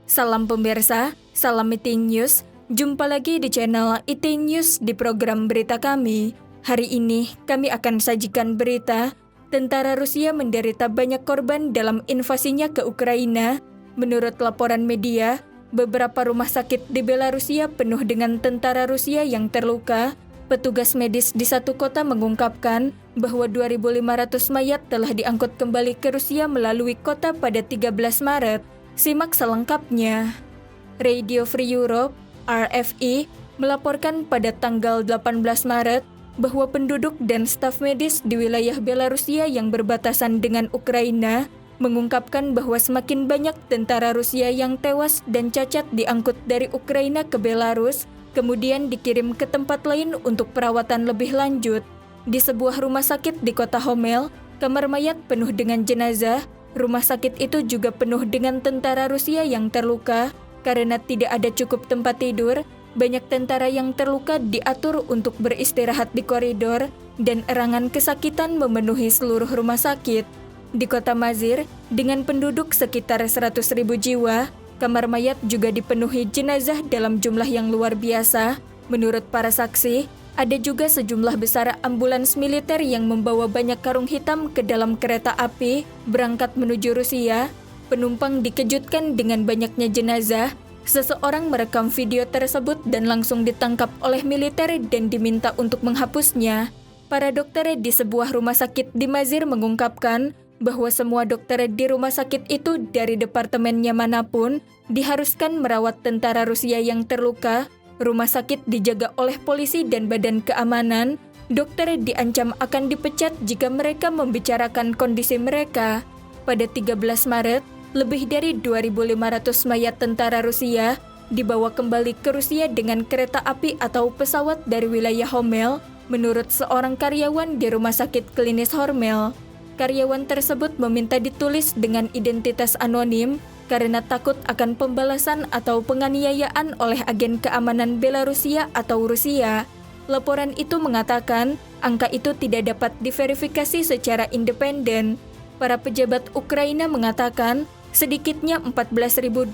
Salam pemirsa, salam IT News. Jumpa lagi di channel IT News di program berita kami. Hari ini kami akan sajikan berita tentara Rusia menderita banyak korban dalam invasinya ke Ukraina. Menurut laporan media, beberapa rumah sakit di Belarusia penuh dengan tentara Rusia yang terluka. Petugas medis di satu kota mengungkapkan bahwa 2.500 mayat telah diangkut kembali ke Rusia melalui kota pada 13 Maret. Simak selengkapnya. Radio Free Europe, RFE, melaporkan pada tanggal 18 Maret bahwa penduduk dan staf medis di wilayah Belarusia yang berbatasan dengan Ukraina mengungkapkan bahwa semakin banyak tentara Rusia yang tewas dan cacat diangkut dari Ukraina ke Belarus, kemudian dikirim ke tempat lain untuk perawatan lebih lanjut. Di sebuah rumah sakit di kota Homel, kamar mayat penuh dengan jenazah. Rumah sakit itu juga penuh dengan tentara Rusia yang terluka. Karena tidak ada cukup tempat tidur, banyak tentara yang terluka diatur untuk beristirahat di koridor, dan erangan kesakitan memenuhi seluruh rumah sakit. Di kota Mazir, dengan penduduk sekitar 100.000 jiwa, kamar mayat juga dipenuhi jenazah dalam jumlah yang luar biasa. Menurut para saksi, ada juga sejumlah besar ambulans militer yang membawa banyak karung hitam ke dalam kereta api berangkat menuju Rusia. Penumpang dikejutkan dengan banyaknya jenazah. Seseorang merekam video tersebut dan langsung ditangkap oleh militer dan diminta untuk menghapusnya. Para dokter di sebuah rumah sakit di Mazir mengungkapkan bahwa semua dokter di rumah sakit itu dari departemennya manapun diharuskan merawat tentara Rusia yang terluka. Rumah sakit dijaga oleh polisi dan badan keamanan. Dokter diancam akan dipecat jika mereka membicarakan kondisi mereka. Pada 13 Maret, lebih dari 2.500 mayat tentara Rusia dibawa kembali ke Rusia dengan kereta api atau pesawat dari wilayah Homel, menurut seorang karyawan di rumah sakit klinis Hormel. Karyawan tersebut meminta ditulis dengan identitas anonim karena takut akan pembalasan atau penganiayaan oleh agen keamanan Belarusia atau Rusia. Laporan itu mengatakan angka itu tidak dapat diverifikasi secara independen. Para pejabat Ukraina mengatakan sedikitnya 14.200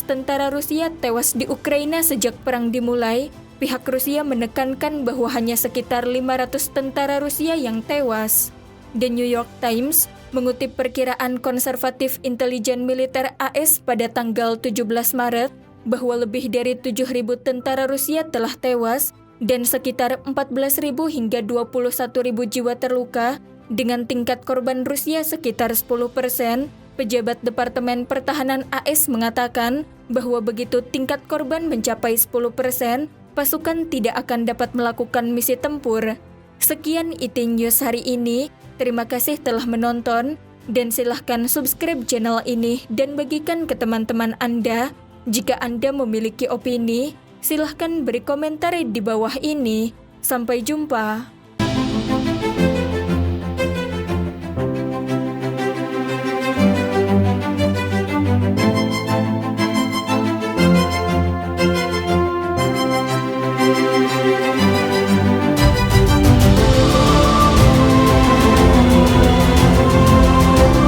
tentara Rusia tewas di Ukraina sejak perang dimulai. Pihak Rusia menekankan bahwa hanya sekitar 500 tentara Rusia yang tewas. The New York Times mengutip perkiraan konservatif intelijen militer AS pada tanggal 17 Maret bahwa lebih dari 7.000 tentara Rusia telah tewas dan sekitar 14.000 hingga 21.000 jiwa terluka dengan tingkat korban Rusia sekitar 10%. Pejabat Departemen Pertahanan AS mengatakan bahwa begitu tingkat korban mencapai 10%, pasukan tidak akan dapat melakukan misi tempur. Sekian IT News hari ini. Terima kasih telah menonton, dan silahkan subscribe channel ini dan bagikan ke teman-teman Anda. Jika Anda memiliki opini, silahkan beri komentar di bawah ini. Sampai jumpa.